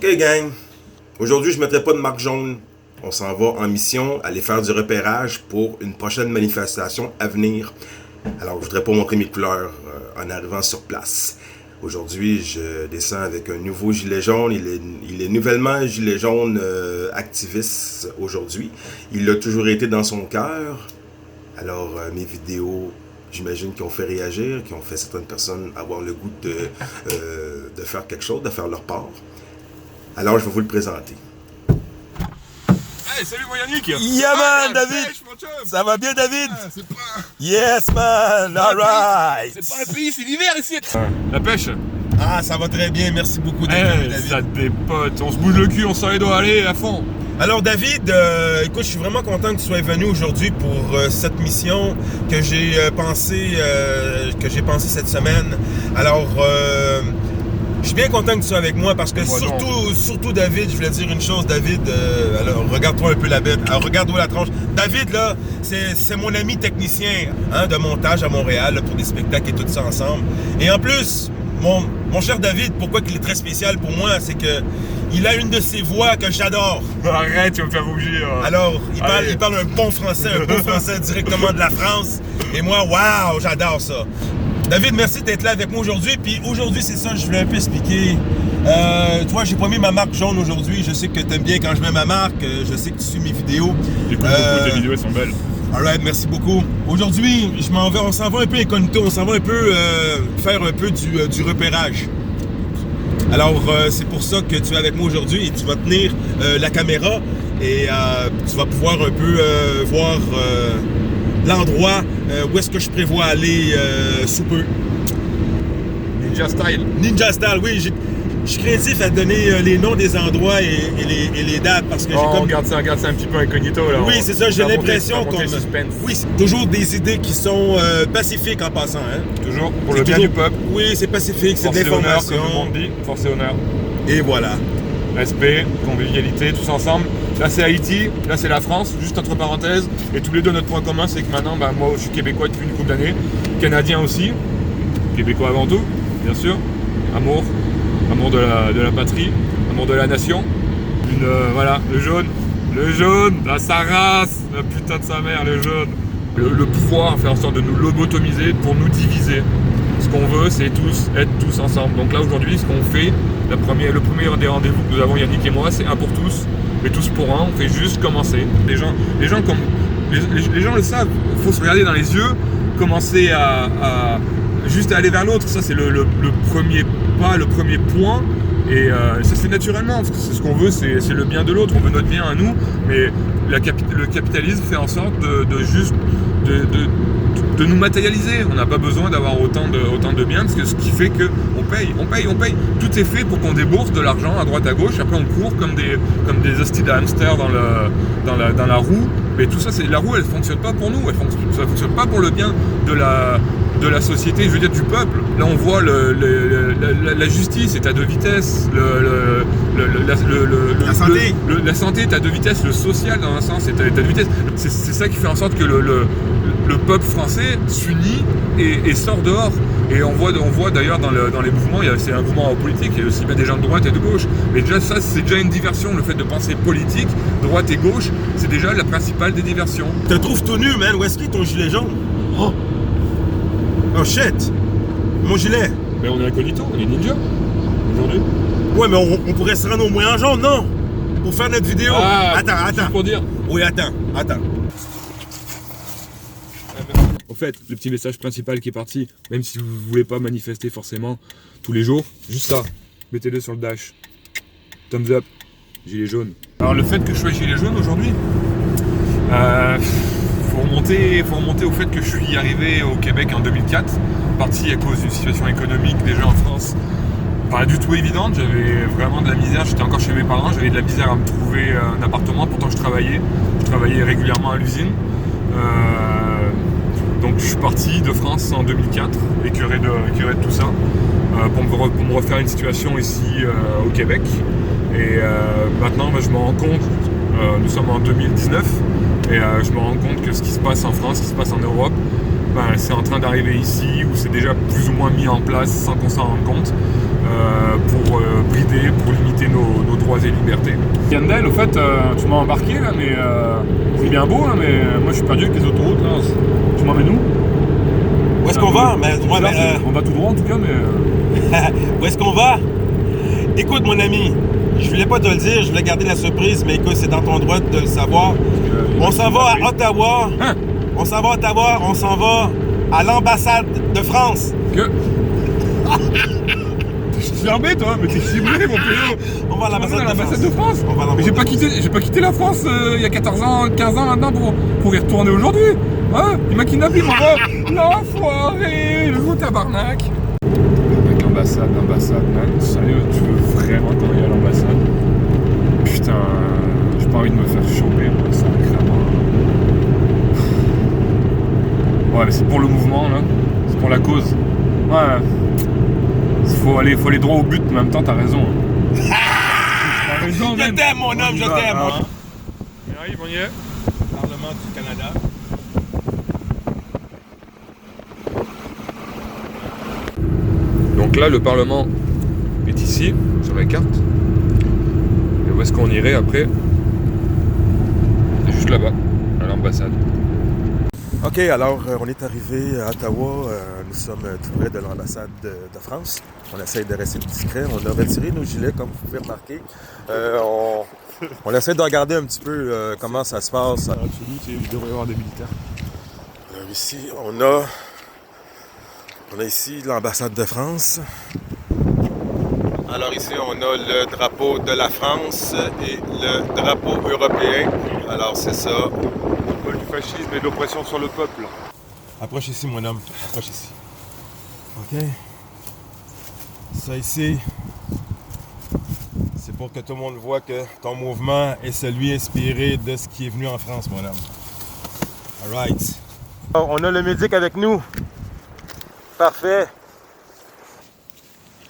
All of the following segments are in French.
Ok gang, aujourd'hui je ne mettrai pas de marque jaune. On s'en va en mission, aller faire du repérage pour une prochaine manifestation à venir. Alors je voudrais pas montrer mes couleurs en arrivant sur place. Aujourd'hui je descends avec un nouveau gilet jaune. Il est nouvellement gilet jaune activiste aujourd'hui. Il l'a toujours été dans son cœur. Alors mes vidéos, j'imagine qu'ils ont fait réagir, qui ont fait certaines personnes avoir le goût de faire quelque chose, de faire leur part. Alors je vais vous le présenter. Hey, salut mon Yannick! Yeah man, David! Pêche, mon chum. Ça va bien David? Ah, c'est pas... Yes man, alright! C'est pas un pays, c'est l'hiver ici! La pêche! Ah, ça va très bien, merci beaucoup David. Ça dépote, on se bouge le cul, on sort les doigts, allez, à fond! Alors David, écoute, je suis vraiment content que tu sois venu aujourd'hui pour cette mission que j'ai pensé cette semaine. Alors, je suis bien content que tu sois avec moi parce que surtout David, je voulais dire une chose, David, alors regarde-toi un peu la bête, alors regarde-toi la tronche. David là, c'est mon ami technicien de montage à Montréal là, pour des spectacles et tout ça ensemble. Et en plus, mon cher David, pourquoi il est très spécial pour moi, c'est que il a une de ses voix que j'adore. Arrête, tu vas me faire rougir. Alors, il parle un bon français directement de la France. Et moi, waouh, j'adore ça. David, merci d'être là avec moi aujourd'hui. Puis aujourd'hui, c'est ça, je voulais un peu expliquer. Toi, j'ai pas mis ma marque jaune aujourd'hui. Je sais que tu aimes bien quand je mets ma marque. Je sais que tu suis mes vidéos. J'écoute beaucoup, tes vidéos, elles sont belles. Alright, merci beaucoup. Aujourd'hui, on s'en va un peu incognito. On s'en va un peu faire un peu du repérage. Alors, c'est pour ça que tu es avec moi aujourd'hui et tu vas tenir la caméra et tu vas pouvoir un peu voir l'endroit où est-ce que je prévois aller sous peu. Ninja style. Ninja style, oui. Je suis créatif à donner les noms des endroits et les dates parce que j'ai comme... On garde ça un petit peu incognito là. Oui, c'est ça, j'ai l'impression qu'on... Oui, c'est toujours des idées qui sont pacifiques en passant. Hein? Toujours pour le bien du peuple. Oui, c'est pacifique, c'est de l'information. Comme le monde dit, force et honneur. Et voilà. Respect, convivialité, tous ensemble. Là c'est Haïti, là c'est la France, juste entre parenthèses. Et tous les deux, notre point commun, c'est que maintenant, moi je suis québécois depuis une couple d'années, canadien aussi, québécois avant tout, bien sûr. Amour de la patrie, amour de la nation. Voilà, le jaune, la sa race, la putain de sa mère, le jaune. Le pouvoir, faire en sorte de nous lobotomiser pour nous diviser. Ce qu'on veut, c'est être tous ensemble. Donc là, aujourd'hui, ce qu'on fait, le premier des rendez-vous que nous avons, Yannick et moi, c'est un pour tous, mais tous pour un. On fait juste commencer. Les gens le savent. Il faut se regarder dans les yeux, commencer à juste aller vers l'autre. Ça, c'est le premier pas, le premier point. Et ça se fait naturellement, parce que c'est ce qu'on veut, c'est le bien de l'autre. On veut notre bien à nous, mais le capitalisme fait en sorte de nous matérialiser. On n'a pas besoin d'avoir autant de biens, parce que ce qui fait qu'on paye. Tout est fait pour qu'on débourse de l'argent à droite à gauche. Après on court comme des hosties de hamster dans la roue. Mais tout ça, la roue, elle fonctionne pas pour nous. Ça fonctionne pas pour le bien de la société, je veux dire du peuple. Là on voit la justice est à deux vitesses, la santé est à deux vitesses, le social dans un sens est à deux vitesses. C'est ça qui fait en sorte que le peuple français s'unit et sort dehors. Et on voit d'ailleurs dans les mouvements, c'est un mouvement politique, il y a aussi bien des gens de droite et de gauche. Mais déjà ça, c'est déjà une diversion, le fait de penser politique, droite et gauche, c'est déjà la principale des diversions. Tu te trouves tout nu, man, où est-ce qu'il est ton gilet jaune? Oh shit! Mon gilet! Mais on est incognito, on est ninja aujourd'hui. Ouais, mais on pourrait se rendre au moins en jaune, non? Pour faire notre vidéo. Attends. Pour dire. Oui, attends. Au fait, le petit message principal qui est parti, même si vous ne voulez pas manifester forcément tous les jours, juste ça, mettez-le sur le dash. Thumbs up, gilet jaune. Alors le fait que je sois gilet jaune aujourd'hui, faut remonter au fait que je suis arrivé au Québec en 2004, parti à cause d'une situation économique déjà en France pas du tout évidente. J'avais vraiment de la misère, j'étais encore chez mes parents, j'avais de la misère à me trouver un appartement, pourtant je travaillais régulièrement à l'usine. Donc je suis parti de France en 2004, écœuré de tout ça, pour me refaire une situation ici au Québec. Et maintenant je me rends compte, nous sommes en 2019, et je me rends compte que ce qui se passe en France, ce qui se passe en Europe, c'est en train d'arriver ici, où c'est déjà plus ou moins mis en place sans qu'on s'en rende compte, pour brider, pour limiter nos croisée Liberté. Yandel, au fait, tu m'as embarqué là, mais c'est bien beau, là, mais moi je suis perdu avec les autoroutes. Là. Tu m'emmènes où? Où est-ce qu'on va? On va tout droit en tout cas, mais. Où est-ce qu'on va? Écoute, mon ami, je voulais pas te le dire, je voulais garder la surprise, mais écoute, c'est dans ton droit de le savoir. On s'en va à Ottawa. Hein? On s'en va à Ottawa, on s'en va à l'ambassade de France. Que. T'es fermé toi, mais t'es ciblé mon pélo. On va à l'ambassade de France. On va à Mais j'ai pas quitté la France il y a 14 ans, 15 ans maintenant pour y retourner aujourd'hui. Hein? Il m'a kidnappé, mon gars. L'enfoiré, le gros tabarnak. Avec l'ambassade, man. Sérieux, tu veux vraiment qu'on aille à l'ambassade? Putain, j'ai pas envie de me faire choper, moi, ça sacrément. Ouais, mais c'est pour le mouvement, là. C'est pour la cause. Ouais. Faut aller droit au but, mais en même temps, t'as raison. T'as raison, Je t'aime, mon homme, je t'aime. Hein? On arrive, on y est. Parlement du Canada. Donc là, le Parlement est ici, sur la carte. Et où est-ce qu'on irait après? C'est juste là-bas, à l'ambassade. OK, alors on est arrivé à Ottawa. Nous sommes tout près de l'ambassade de France. On essaie de rester discret. On a retiré nos gilets, comme vous pouvez remarquer. On essaie de regarder un petit peu comment ça se passe. Il devrait y avoir des militaires. Alors ici, on a ici l'ambassade de France. Alors ici, on a le drapeau de la France et le drapeau européen. Alors c'est ça. Du fascisme et de l'oppression sur le peuple. Approche ici, mon homme. Approche ici. OK. Ça ici, c'est pour que tout le monde voit que ton mouvement est celui inspiré de ce qui est venu en France, mon homme. All right. On a le médic avec nous. Parfait.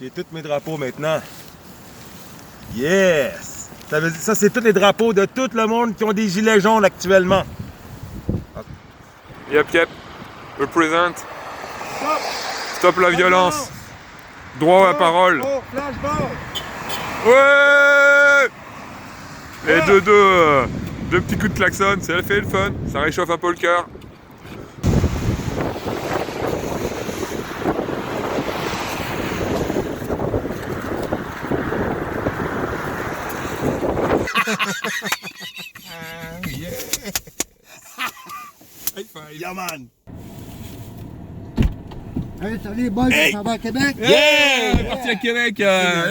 J'ai tous mes drapeaux maintenant. Yes! Ça, c'est tous les drapeaux de tout le monde qui ont des gilets jaunes actuellement. Yep. Represent. Stop la violence. Droit à la parole. Ouais! Et deux petits coups de klaxon, ça fait le fun. Ça réchauffe un peu le cœur. Yeah! High five. Yeah, man! Hey, salut, boys, Hey! ça va à Québec? Yeah! Parti à Québec.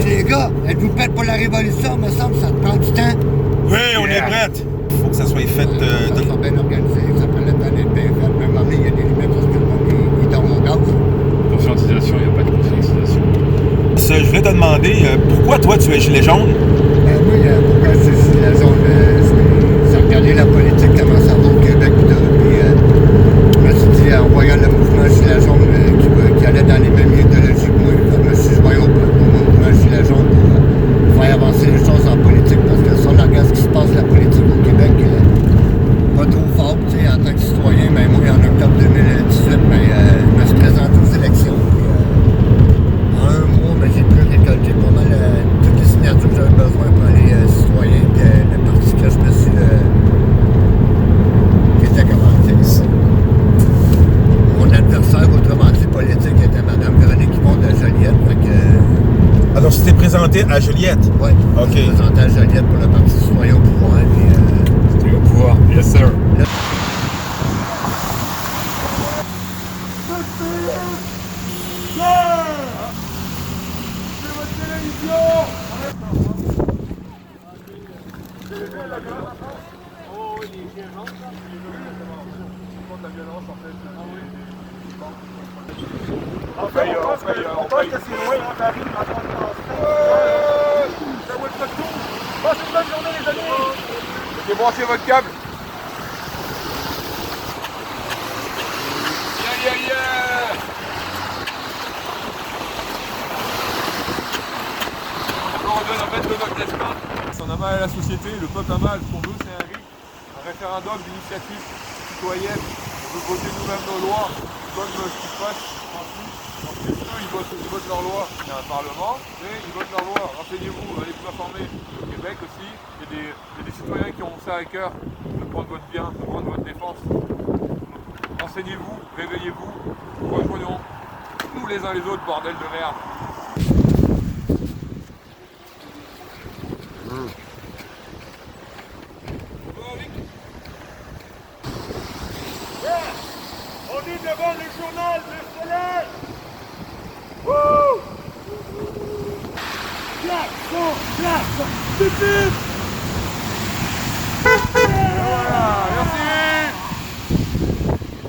Les gars, êtes-vous prêts pour la révolution? Me semble que ça te prend du temps. Oui, on est prêts! Faut que ça soit fait Ça de... sera bien organisé, ça prend le temps d'être bien fait. Même à un moment donné, il y a des limites parce que le monde il dorme au gaz. Conscientisation, il n'y a pas de conscientisation. Je voulais te demander, pourquoi toi tu es gilet jaune? Moi, pourquoi c'est la zone. J'ai regardé la politique, comment ça va au Québec, puis je me suis dit, en voyant le mouvement Gilet jaune qui allait dans les mêmes idéologies que moi, je me suis dit, je voyais au mouvement Gilet jaune pour faire avancer les choses en politique, parce que si on regarde ce qui se passe, la politique au Québec, pas trop fort, tu sais, en tant que citoyen, mais moi, en octobre 2018, je me suis présenté aux élections, puis en un mois, j'ai pu récolter pas mal toutes les signatures que j'avais besoin pour les citoyens, puis le parti que je me suis qui était commenté ici. Mon adversaire, autrement dit politique, était Mme Véronique Yvon de Joliette. Alors tu t'es présenté à Joliette? Oui, OK. je me suis présenté à Joliette pour le Parti citoyen au pouvoir. C'était au pouvoir. Yes, sir. On pense que c'est loin, on arrive à Passez une bonne journée, les amis! Ok, branchez votre câble. Yeah! Alors, on donne en fait de notre espace. On a mal à la société, le peuple a mal. Ce qu'on veut, c'est un référendum d'initiative citoyenne. On veut voter nous-mêmes nos lois, comme ce qui se passe en plus. Ensuite, eux, ils votent leurs lois. Il y a un parlement, mais ils votent leurs lois. Renseignez-vous, allez vous informer. Au Québec aussi, il y a des citoyens qui ont ça à cœur, de prendre votre bien, de prendre votre défense. Renseignez-vous, réveillez-vous, rejoignons nous les uns les autres, bordel de merde. On est devant le journal de soleil. Wouh! Klaxon, bip bip. Voilà, merci.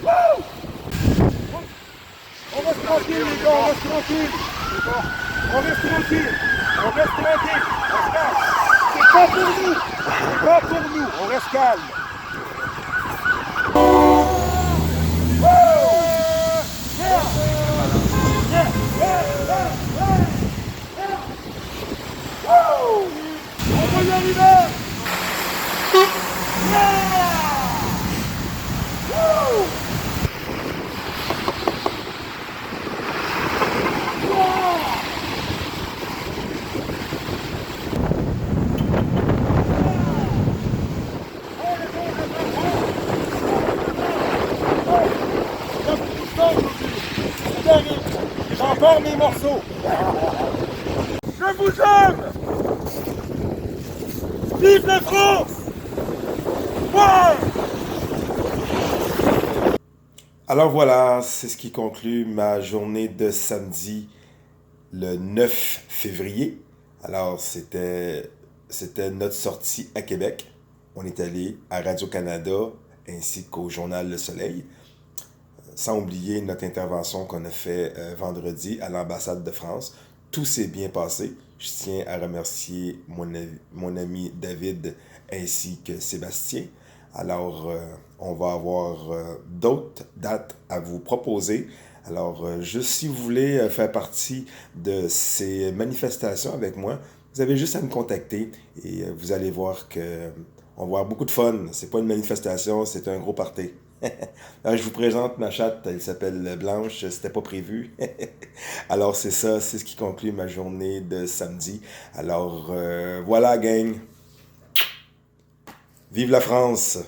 Wouh! On reste tranquille les gars, on reste tranquille. On reste tranquille. On reste tranquille. C'est pas pour nous. C'est pas pour nous. On reste calme. On va y arriver! J'ai encore mes morceaux! Je vous aime! Vive la France! Ouais! Alors voilà, c'est ce qui conclut ma journée de samedi, le 9 février. Alors c'était notre sortie à Québec. On est allé à Radio-Canada ainsi qu'au Journal Le Soleil. Sans oublier notre intervention qu'on a fait vendredi à l'ambassade de France. Tout s'est bien passé. Je tiens à remercier mon ami David ainsi que Sébastien. Alors, on va avoir d'autres dates à vous proposer. Alors, juste si vous voulez faire partie de ces manifestations avec moi, vous avez juste à me contacter et vous allez voir que on va avoir beaucoup de fun. C'est pas une manifestation, c'est un gros party. Alors, je vous présente ma chatte, elle s'appelle Blanche, c'était pas prévu. Alors c'est ça, c'est ce qui conclut ma journée de samedi. Alors voilà gang, vive la France!